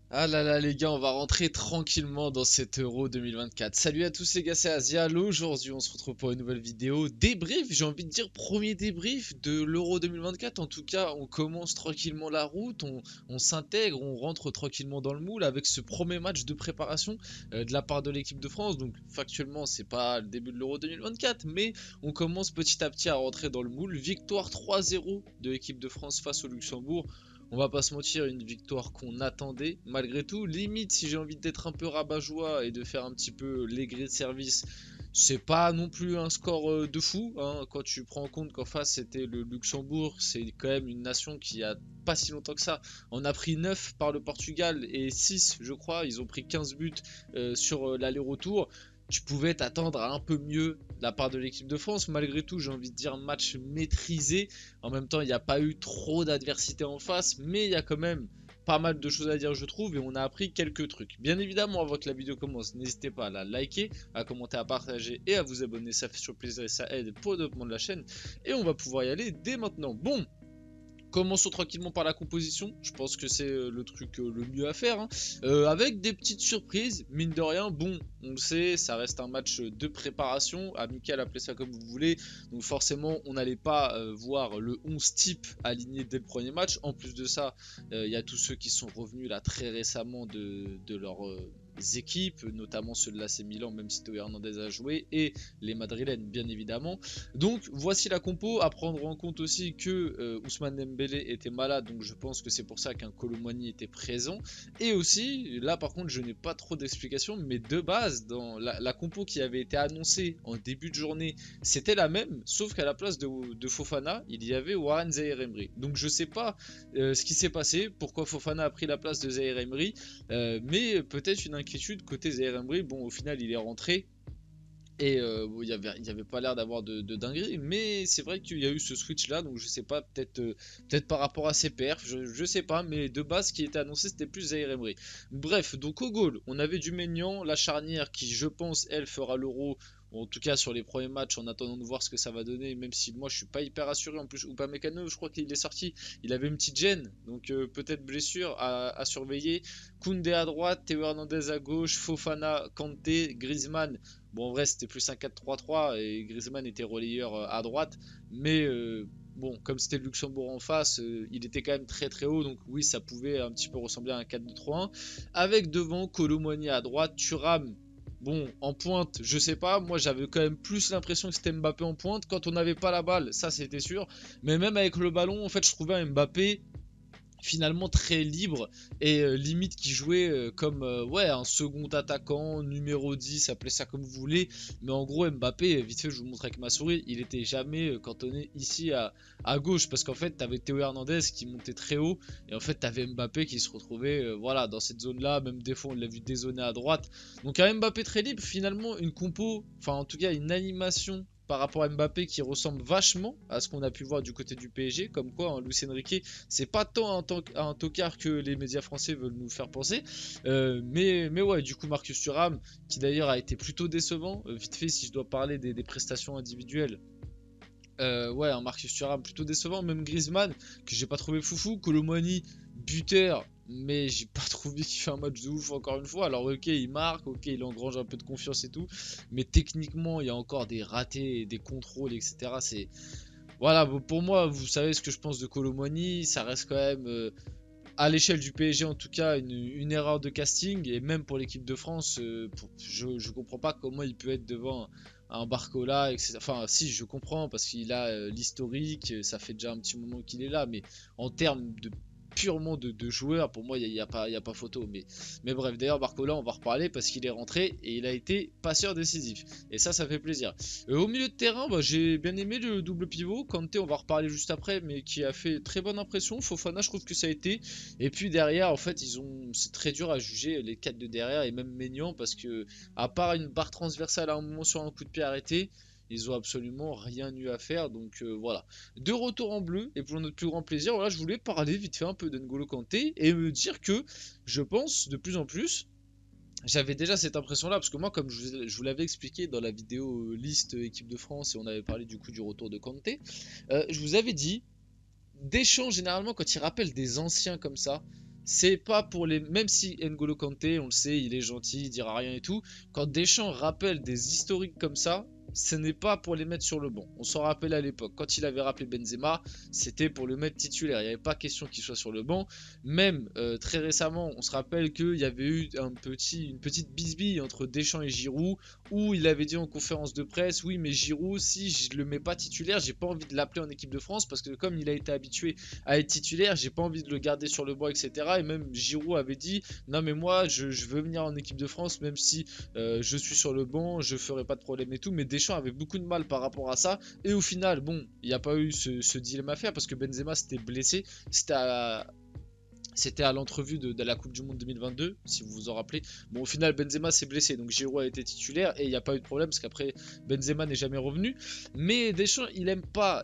Ah là là les gars, on va rentrer tranquillement dans cet Euro 2024. Salut à tous les gars, c'est Asial. Aujourd'hui on se retrouve pour une nouvelle vidéo. Débrief, j'ai envie de dire premier débrief de l'Euro 2024. En tout cas, on commence tranquillement la route, on s'intègre, on rentre tranquillement dans le moule avec ce premier match de préparation de la part de l'équipe de France. Donc factuellement, c'est pas le début de l'Euro 2024, mais on commence petit à petit à rentrer dans le moule. Victoire 3-0 de l'équipe de France face au Luxembourg. On va pas se mentir, une victoire qu'on attendait malgré tout. Limite, si j'ai envie d'être un peu rabat-joie et de faire un petit peu l'aigri de service, c'est pas non plus un score de fou, hein, quand tu prends en compte qu'en face c'était le Luxembourg. C'est quand même une nation qui a pas si longtemps que ça. On a pris 9 par le Portugal et 6 je crois. Ils ont pris 15 buts sur l'aller-retour. Tu pouvais t'attendre à un peu mieux de la part de l'équipe de France. Malgré tout, j'ai envie de dire match maîtrisé. En même temps, il n'y a pas eu trop d'adversité en face, mais il y a quand même pas mal de choses à dire, je trouve, et on a appris quelques trucs. Bien évidemment, avant que la vidéo commence, n'hésitez pas à la liker, à commenter, à partager et à vous abonner. Ça fait toujours plaisir et ça aide pour le développement de la chaîne. Et on va pouvoir y aller dès maintenant. Bon, commençons tranquillement par la composition, je pense que c'est le truc le mieux à faire, hein. Avec des petites surprises, mine de rien, bon, on le sait, ça reste un match de préparation, amical, appelez ça comme vous voulez, donc forcément on n'allait pas voir le 11 type aligné dès le premier match. En plus de ça, il y a tous ceux qui sont revenus là très récemment de leur équipes, notamment ceux de l'AC Milan, même si Théo Hernandez a joué, et les Madrilènes bien évidemment. Donc voici la compo, à prendre en compte aussi que Ousmane Dembélé était malade, donc je pense que c'est pour ça qu'un Kolo Muani était présent. Et aussi, là par contre je n'ai pas trop d'explications, mais de base, dans la compo qui avait été annoncée en début de journée, c'était la même, sauf qu'à la place de Fofana, il y avait Warren Zaïre-Emery. Donc je sais pas ce qui s'est passé, pourquoi Fofana a pris la place de Zaïre-Emery, mais peut-être une inquiétude côté Zaïre-Emery. Bon, au final il est rentré, et bon, il y avait pas l'air d'avoir de dinguerie, mais c'est vrai qu'il y a eu ce switch là, donc je sais pas, peut-être par rapport à ses perfs, je sais pas, mais de base ce qui était annoncé c'était plus Zaïre Emery. Bref, donc au goal, on avait du Maignan, la charnière qui je pense elle fera l'euro. En tout cas sur les premiers matchs, en attendant de voir ce que ça va donner, même si moi je suis pas hyper assuré. En plus, Upamecano, je crois qu'il est sorti, il avait une petite gêne, donc peut-être blessure à surveiller. Koundé à droite, Théo Hernandez à gauche, Fofana, Kanté, Griezmann. Bon, en vrai, c'était plus un 4-3-3 et Griezmann était relayeur à droite. Mais bon, comme c'était le Luxembourg en face, il était quand même très très haut. Donc oui, ça pouvait un petit peu ressembler à un 4-2-3-1. Avec devant Kolo Muani à droite, Thuram. Bon, en pointe, je sais pas. Moi, j'avais quand même plus l'impression que c'était Mbappé en pointe. Quand on n'avait pas la balle, ça c'était sûr. Mais même avec le ballon, en fait, je trouvais un Mbappé finalement très libre et limite qui jouait comme ouais, un second attaquant, numéro 10, appelez ça comme vous voulez. Mais en gros, Mbappé, vite fait, je vous montre avec ma souris, il était jamais cantonné ici à gauche, parce qu'en fait, t'avais Théo Hernandez qui montait très haut, et en fait, t'avais Mbappé qui se retrouvait voilà, dans cette zone-là. Même des fois, on l'a vu dézoner à droite. Donc, un Mbappé très libre, finalement, une compo, enfin, en tout cas, une animation par rapport à Mbappé qui ressemble vachement à ce qu'on a pu voir du côté du PSG, comme quoi hein, Luis Enrique c'est pas tant un tocard que les médias français veulent nous faire penser. Mais ouais, du coup, Marcus Thuram, qui d'ailleurs a été plutôt décevant. Vite fait, si je dois parler des prestations individuelles. Ouais, un Marcus Thuram plutôt décevant. Même Griezmann, que j'ai pas trouvé foufou. Kolo Muani, buteur. Mais j'ai pas trouvé qu'il fait un match de ouf encore une fois. Alors ok, il marque, ok, il engrange un peu de confiance et tout. Mais techniquement, il y a encore des ratés, des contrôles, etc. C'est voilà, bon, pour moi, vous savez ce que je pense de Kolo Muani, ça reste quand même, à l'échelle du PSG en tout cas, une erreur de casting, et même pour l'équipe de France, je comprends pas comment il peut être devant un Barcola, etc. Enfin, si, je comprends, parce qu'il a l'historique, ça fait déjà un petit moment qu'il est là, mais en termes de purement de joueur, pour moi, il y a pas photo. Mais bref, d'ailleurs, Barcola, on va reparler parce qu'il est rentré et il a été passeur décisif. Et ça fait plaisir. Au milieu de terrain, bah, j'ai bien aimé le double pivot. Kanté, on va reparler juste après, mais qui a fait très bonne impression. Fofana, je trouve que ça a été. Et puis derrière, en fait, c'est très dur à juger les 4 de derrière et même Maignan parce que, à part une barre transversale à un moment sur un coup de pied arrêté, ils ont absolument rien eu à faire. Donc voilà. De retour en bleu, et pour notre plus grand plaisir, voilà, je voulais parler vite fait un peu d'N'Golo Kanté et me dire que je pense de plus en plus. J'avais déjà cette impression-là, parce que moi, comme je vous l'avais expliqué dans la vidéo liste équipe de France, et on avait parlé du coup du retour de Kanté, je vous avais dit, Deschamps, généralement, quand il rappelle des anciens comme ça, c'est pas pour les... Même si N'Golo Kanté, on le sait, il est gentil, il dira rien et tout, quand Deschamps rappelle des historiques comme ça, ce n'est pas pour les mettre sur le banc. On s'en rappelle à l'époque, quand il avait rappelé Benzema, c'était pour le mettre titulaire, il n'y avait pas question qu'il soit sur le banc. Même très récemment, on se rappelle qu'il y avait eu une petite bisbille entre Deschamps et Giroud, où il avait dit en conférence de presse, oui mais Giroud, si je le mets pas titulaire, j'ai pas envie de l'appeler en équipe de France, parce que comme il a été habitué à être titulaire, j'ai pas envie de le garder sur le banc, etc. Et même Giroud avait dit, non mais moi je veux venir en équipe de France, même si je suis sur le banc, je ferai pas de problème et tout. Mais Deschamps avait beaucoup de mal par rapport à ça, et au final, bon, il n'y a pas eu ce dilemme à faire, parce que Benzema s'était blessé, c'était à l'entrevue de la Coupe du Monde 2022, si vous vous en rappelez. Bon, au final, Benzema s'est blessé, donc Giroud a été titulaire, et il n'y a pas eu de problème, parce qu'après, Benzema n'est jamais revenu. Mais Deschamps, il aime pas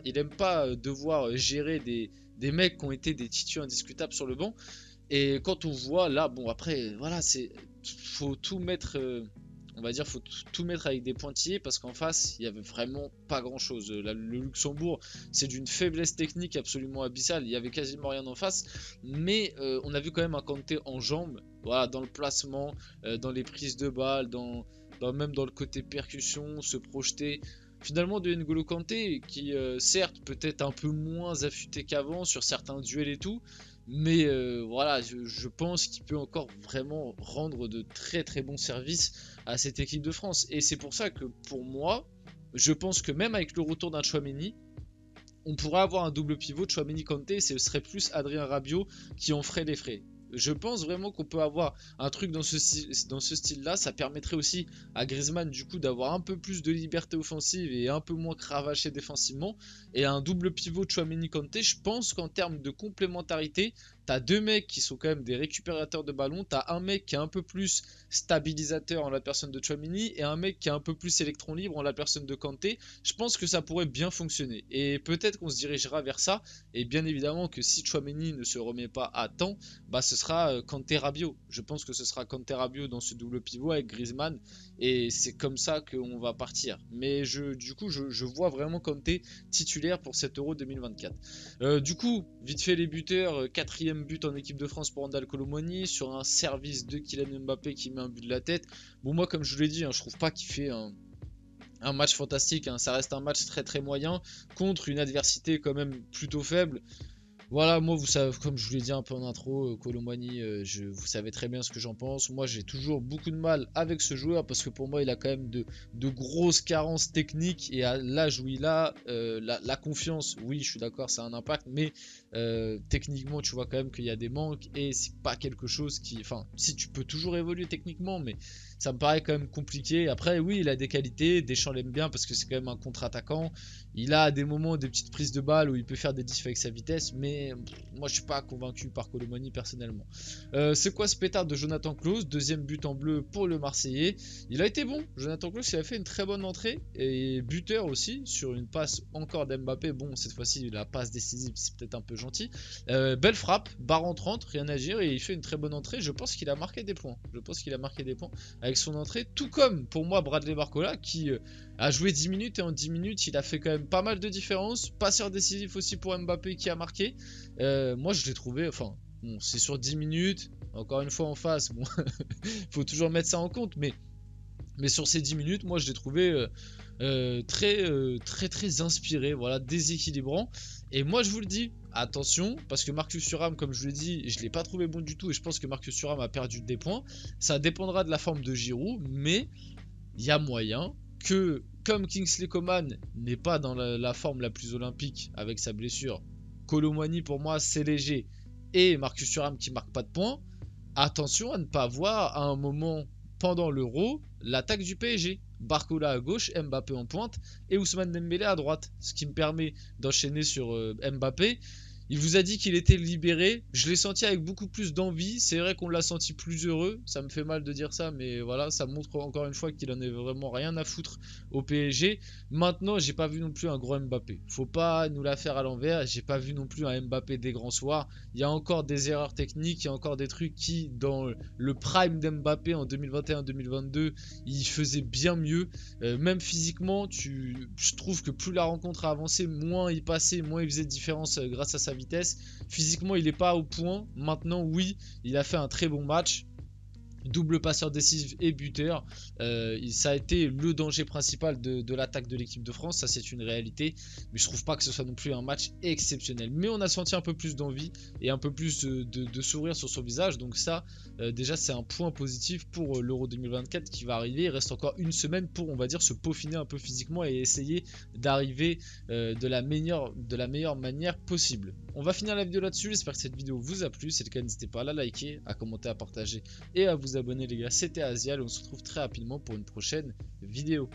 devoir gérer des mecs qui ont été des titulaires indiscutables sur le banc. Et quand on voit là, bon, après, voilà, faut tout mettre... on va dire, faut tout mettre avec des pointillés, parce qu'en face, il y avait vraiment pas grand chose. Le Luxembourg, c'est d'une faiblesse technique absolument abyssale. Il y avait quasiment rien en face, mais on a vu quand même un Kanté en jambes, voilà, dans le placement, dans les prises de balles, même dans le côté percussion, se projeter. Finalement, de N'Golo Kanté, qui certes peut-être un peu moins affûté qu'avant sur certains duels et tout, mais voilà, je pense qu'il peut encore vraiment rendre de très très bons services à cette équipe de France. Et c'est pour ça que pour moi, je pense que même avec le retour d'un Tchouaméni, on pourrait avoir un double pivot Tchouaméni-Kanté, et ce serait plus Adrien Rabiot qui en ferait les frais. Je pense vraiment qu'on peut avoir un truc dans ce style-là. Ça permettrait aussi à Griezmann du coup d'avoir un peu plus de liberté offensive et un peu moins cravaché défensivement. Et un double pivot Tchouaméni-Kanté, je pense qu'en termes de complémentarité, t'as deux mecs qui sont quand même des récupérateurs de ballon. T'as un mec qui est un peu plus stabilisateur en la personne de Tchouaméni, et un mec qui est un peu plus électron libre en la personne de Kanté. Je pense que ça pourrait bien fonctionner. Et peut-être qu'on se dirigera vers ça. Et bien évidemment que si Tchouaméni ne se remet pas à temps, bah ce sera Kanté Rabiot. Je pense que ce sera Kanté Rabiot dans ce double pivot avec Griezmann. Et c'est comme ça qu'on va partir. Mais du coup, je vois vraiment Kanté titulaire pour cet Euro 2024. Du coup, vite fait les buteurs. Quatrième but en équipe de France pour Randal Kolo Muani, sur un service de Kylian Mbappé qui met un but de la tête. Bon, moi, comme je vous l'ai dit, hein, je trouve pas qu'il fait un match fantastique, hein. Ça reste un match très très moyen contre une adversité quand même plutôt faible. Voilà, moi, vous savez, comme je vous l'ai dit un peu en intro, Kolo Muani, vous savez très bien ce que j'en pense. Moi, j'ai toujours beaucoup de mal avec ce joueur, parce que pour moi, il a quand même de grosses carences techniques. Et à l'âge où il a, la confiance, oui, je suis d'accord, ça a un impact, mais techniquement, tu vois quand même qu'il y a des manques. Et c'est pas quelque chose qui... Enfin, si tu peux toujours évoluer techniquement, mais ça me paraît quand même compliqué. Après, oui, il a des qualités. Deschamps l'aime bien parce que c'est quand même un contre-attaquant. Il a à des moments des petites prises de balles où il peut faire des diffs avec sa vitesse, mais moi je suis pas convaincu par Kolo Muani personnellement. C'est quoi ce pétard de Jonathan Klaus? Deuxième but en bleu pour le Marseillais. Il a été bon, Jonathan Klaus, il a fait une très bonne entrée, et buteur aussi sur une passe encore d'Mbappé. Bon, cette fois-ci la passe décisive, c'est peut-être un peu gentil. Belle frappe, barre en 30, rien à dire, et il fait une très bonne entrée. Je pense qu'il a marqué des points. Je pense qu'il a marqué des points avec son entrée, tout comme pour moi Bradley Barcola qui a joué 10 minutes, et en 10 minutes il a fait quand même pas mal de différence. Passeur décisif aussi pour Mbappé qui a marqué. Moi je l'ai trouvé, enfin bon, c'est sur 10 minutes, encore une fois en face, bon, faut toujours mettre ça en compte, mais sur ces 10 minutes, moi je l'ai trouvé très inspiré, voilà, déséquilibrant. Et moi je vous le dis, attention, parce que Marcus Thuram, comme je vous l'ai dit, je l'ai pas trouvé bon du tout, et je pense que Marcus Thuram a perdu des points. Ça dépendra de la forme de Giroud, mais il y a moyen que, comme Kingsley Coman n'est pas dans la forme la plus olympique avec sa blessure, Kolo Muani pour moi c'est léger, et Marcus Thuram qui marque pas de points, attention à ne pas voir à un moment pendant l'Euro l'attaque du PSG. Barcola à gauche, Mbappé en pointe et Ousmane Dembélé à droite, ce qui me permet d'enchaîner sur Mbappé. Il vous a dit qu'il était libéré, je l'ai senti avec beaucoup plus d'envie, c'est vrai qu'on l'a senti plus heureux, ça me fait mal de dire ça, mais voilà, ça montre encore une fois qu'il en est vraiment rien à foutre au PSG. Maintenant, j'ai pas vu non plus un gros Mbappé, faut pas nous la faire à l'envers, j'ai pas vu non plus un Mbappé des grands soirs, il y a encore des erreurs techniques, il y a encore des trucs qui, dans le prime d'Mbappé en 2021-2022, il faisait bien mieux, même physiquement, je trouve que plus la rencontre a avancé, moins il passait, moins il faisait de différence grâce à sa sa vitesse. Physiquement, il n'est pas au point. Maintenant, oui, il a fait un très bon match. Double passeur décisif et buteur, ça a été le danger principal de l'attaque de l'équipe de France, ça c'est une réalité, mais je trouve pas que ce soit non plus un match exceptionnel. Mais on a senti un peu plus d'envie et un peu plus de sourire sur son visage, donc ça déjà c'est un point positif pour l'Euro 2024 qui va arriver. Il reste encore une semaine pour, on va dire, se peaufiner un peu physiquement et essayer d'arriver de la meilleure manière possible. On va finir la vidéo là-dessus, j'espère que cette vidéo vous a plu, si c'est le cas n'hésitez pas à la liker, à commenter, à partager et à vous abonner les gars. C'était Azial et on se retrouve très rapidement pour une prochaine vidéo.